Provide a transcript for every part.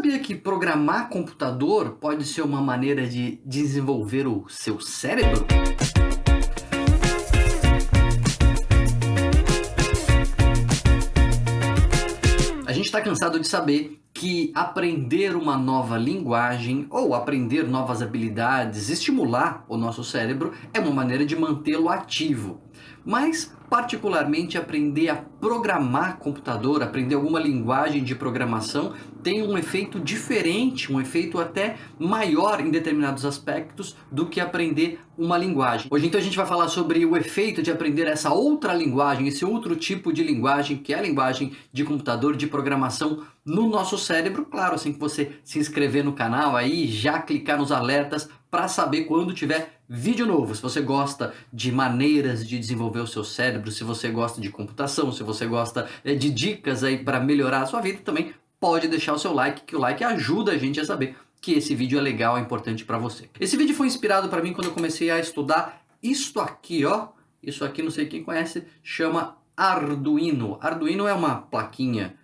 sabia que programar computador pode ser uma maneira de desenvolver o seu cérebro? A gente está cansado de saber que aprender uma nova linguagem ou aprender novas habilidades, estimular o nosso cérebro, é uma maneira de mantê-lo ativo. Mas, particularmente, aprender a programar computador, aprender alguma linguagem de programação, tem um efeito diferente, um efeito até maior em determinados aspectos do que aprender uma linguagem. Hoje, então, a gente vai falar sobre o efeito de aprender essa outra linguagem, esse outro tipo de linguagem, que é a linguagem de computador, de programação, no nosso cérebro. Claro, assim que você se inscrever no canal aí, já clicar nos alertas para saber quando tiver vídeo novo. Se você gosta de maneiras de desenvolver o seu cérebro, se você gosta de computação, se você gosta de dicas aí para melhorar a sua vida, também pode deixar o seu like, que o like ajuda a gente a saber que esse vídeo é legal, é importante para você. Esse vídeo foi inspirado para mim quando eu comecei a estudar isto aqui, ó. Isso aqui, não sei quem conhece, chama Arduino. Arduino é uma plaquinha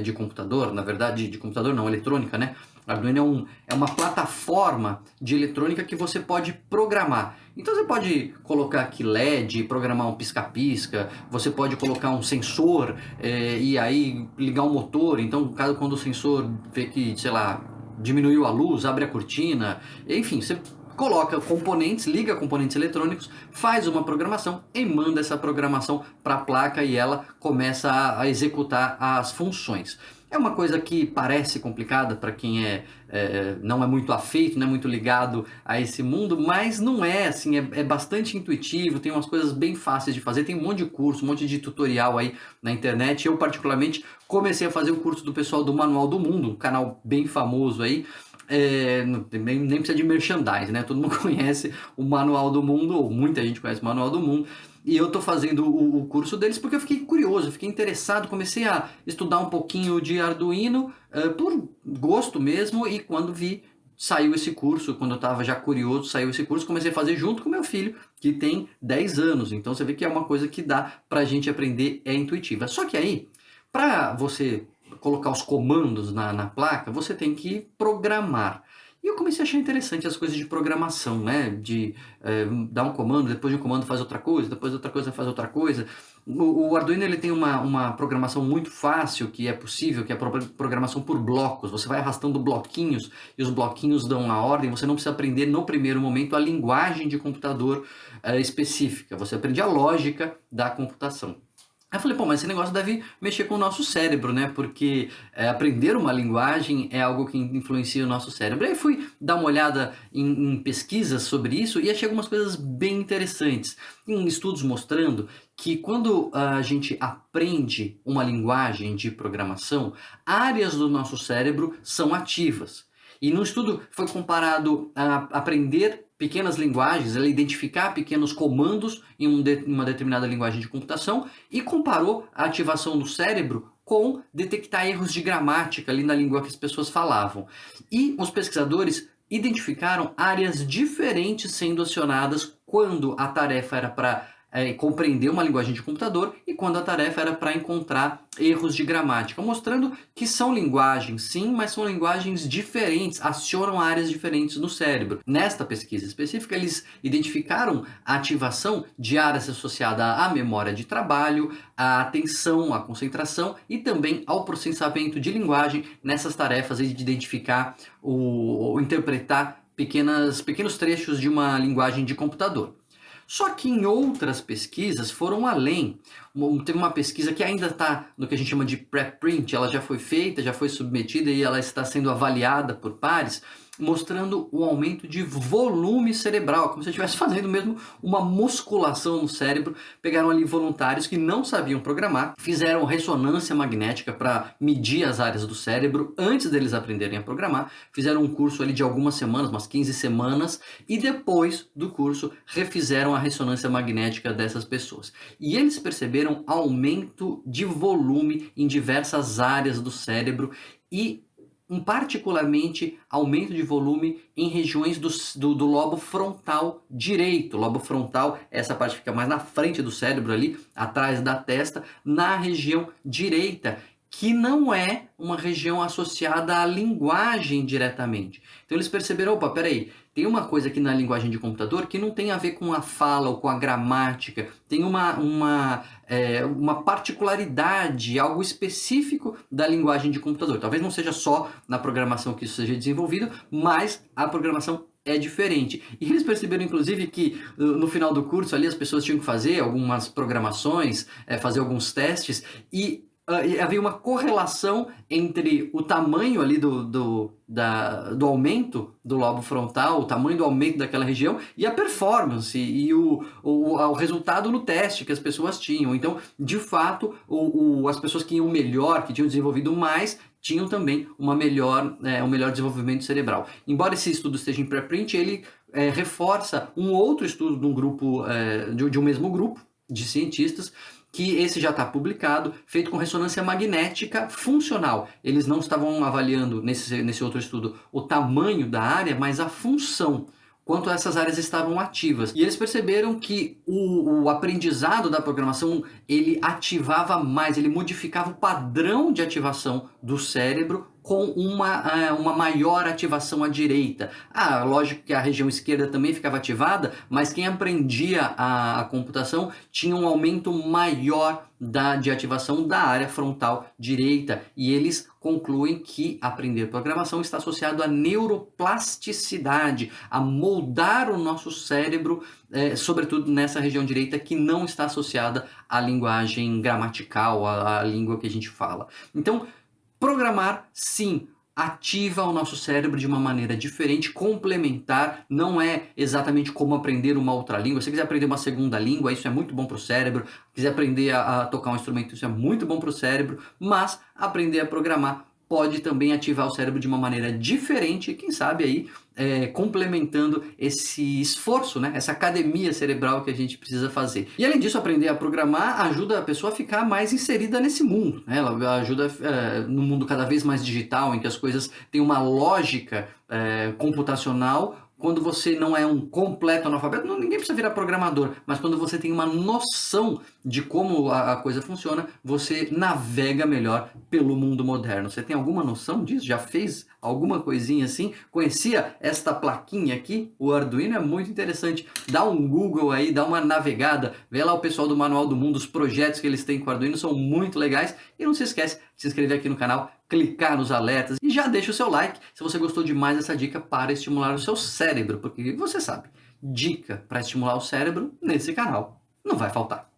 de computador, na verdade, de computador não, eletrônica, né? Arduino é uma plataforma de eletrônica que você pode programar. Então você pode colocar aqui LED, programar um pisca-pisca, você pode colocar um sensor e aí ligar um motor. Então, quando o sensor vê que, sei lá, diminuiu a luz, abre a cortina, enfim, você coloca componentes, liga componentes eletrônicos, faz uma programação e manda essa programação para a placa e ela começa a executar as funções. É uma coisa que parece complicada para quem não é muito afeito, não é muito ligado a esse mundo, mas não é, assim, é bastante intuitivo, tem umas coisas bem fáceis de fazer, tem um monte de curso, um monte de tutorial aí na internet. Eu particularmente comecei a fazer o curso do pessoal do Manual do Mundo, um canal bem famoso aí, nem precisa de merchandise, né? Todo mundo conhece o Manual do Mundo, ou muita gente conhece o Manual do Mundo. E eu tô fazendo o curso deles porque eu fiquei curioso, fiquei interessado, comecei a estudar um pouquinho de Arduino por gosto mesmo, e quando vi, saiu esse curso, quando eu estava já curioso, saiu esse curso, comecei a fazer junto com meu filho, que tem 10 anos. Então você vê que é uma coisa que dá pra gente aprender, é intuitiva. Só que aí, para você colocar os comandos na placa, você tem que programar. E eu comecei a achar interessante as coisas de programação, né? De dar um comando, depois de um comando faz outra coisa, depois de outra coisa faz outra coisa. O Arduino ele tem uma programação muito fácil, que é possível, que é a programação por blocos. Você vai arrastando bloquinhos e os bloquinhos dão a ordem. Você não precisa aprender no primeiro momento a linguagem de computador específica. Você aprende a lógica da computação. Aí eu falei, pô, mas esse negócio deve mexer com o nosso cérebro, né? Porque aprender uma linguagem é algo que influencia o nosso cérebro. Aí eu fui dar uma olhada em pesquisas sobre isso e achei algumas coisas bem interessantes. Tem estudos mostrando que quando a gente aprende uma linguagem de programação, áreas do nosso cérebro são ativas. E no estudo foi comparado a aprender pequenas linguagens, ela identificar pequenos comandos em uma determinada linguagem de computação, e comparou a ativação do cérebro com detectar erros de gramática ali na língua que as pessoas falavam. E os pesquisadores identificaram áreas diferentes sendo acionadas quando a tarefa era para compreender uma linguagem de computador e quando a tarefa era para encontrar erros de gramática, mostrando que são linguagens sim, mas são linguagens diferentes, acionam áreas diferentes no cérebro. Nesta pesquisa específica, eles identificaram a ativação de áreas associadas à memória de trabalho, à atenção, à concentração e também ao processamento de linguagem nessas tarefas de identificar ou interpretar pequenos trechos de uma linguagem de computador. Só que em outras pesquisas foram além. Teve uma pesquisa que ainda está no que a gente chama de preprint, ela já foi feita, já foi submetida e ela está sendo avaliada por pares, mostrando o aumento de volume cerebral, como se estivesse fazendo mesmo uma musculação no cérebro. Pegaram ali voluntários que não sabiam programar, fizeram ressonância magnética para medir as áreas do cérebro antes deles aprenderem a programar, fizeram um curso ali de algumas semanas, umas 15 semanas, e depois do curso refizeram a ressonância magnética dessas pessoas. E eles perceberam aumento de volume em diversas áreas do cérebro e particularmente aumento de volume em regiões do lobo frontal direito. O lobo frontal, essa parte fica mais na frente do cérebro ali, atrás da testa, na região direita, que não é uma região associada à linguagem diretamente. Então eles perceberam, opa, peraí, tem uma coisa aqui na linguagem de computador que não tem a ver com a fala ou com a gramática, tem uma particularidade, algo específico da linguagem de computador. Talvez não seja só na programação que isso seja desenvolvido, mas a programação é diferente. E eles perceberam, inclusive, que no final do curso ali as pessoas tinham que fazer algumas programações, fazer alguns testes, e havia uma correlação entre o tamanho ali do aumento do lobo frontal, o tamanho do aumento daquela região e a performance e o resultado no teste que as pessoas tinham. Então, de fato, as pessoas que iam melhor, que tinham desenvolvido mais, tinham também um melhor desenvolvimento cerebral. Embora esse estudo esteja em pré-print, ele reforça um outro estudo de um grupo, de um mesmo grupo de cientistas, que esse já está publicado, feito com ressonância magnética funcional. Eles não estavam avaliando nesse outro estudo o tamanho da área, mas a função, quanto essas áreas estavam ativas. E eles perceberam que o aprendizado da programação, ele ativava mais, ele modificava o padrão de ativação do cérebro com uma maior ativação à direita. Lógico que a região esquerda também ficava ativada, mas quem aprendia a computação tinha um aumento maior de ativação da área frontal direita. E eles concluem que aprender programação está associado à neuroplasticidade, a moldar o nosso cérebro, sobretudo nessa região direita que não está associada à linguagem gramatical, à língua que a gente fala. Então, programar, sim, ativa o nosso cérebro de uma maneira diferente, complementar, não é exatamente como aprender uma outra língua. Se você quiser aprender uma segunda língua, isso é muito bom para o cérebro. Se quiser aprender a tocar um instrumento, isso é muito bom para o cérebro. Mas aprender a programar pode também ativar o cérebro de uma maneira diferente, quem sabe aí complementando esse esforço, né? Essa academia cerebral que a gente precisa fazer. E além disso, aprender a programar ajuda a pessoa a ficar mais inserida nesse mundo, né? Ela ajuda no mundo cada vez mais digital, em que as coisas têm uma lógica computacional. Quando você não é um completo analfabeto, ninguém precisa virar programador, mas quando você tem uma noção de como a coisa funciona, você navega melhor pelo mundo moderno. Você tem alguma noção disso? Já fez alguma coisinha assim? Conhecia esta plaquinha aqui? O Arduino é muito interessante. Dá um Google aí, dá uma navegada, vê lá o pessoal do Manual do Mundo, os projetos que eles têm com o Arduino são muito legais. E não se esquece de se inscrever aqui no canal, clicar nos alertas e já deixa o seu like se você gostou demais dessa dica para estimular o seu cérebro, porque você sabe, dica para estimular o cérebro nesse canal não vai faltar.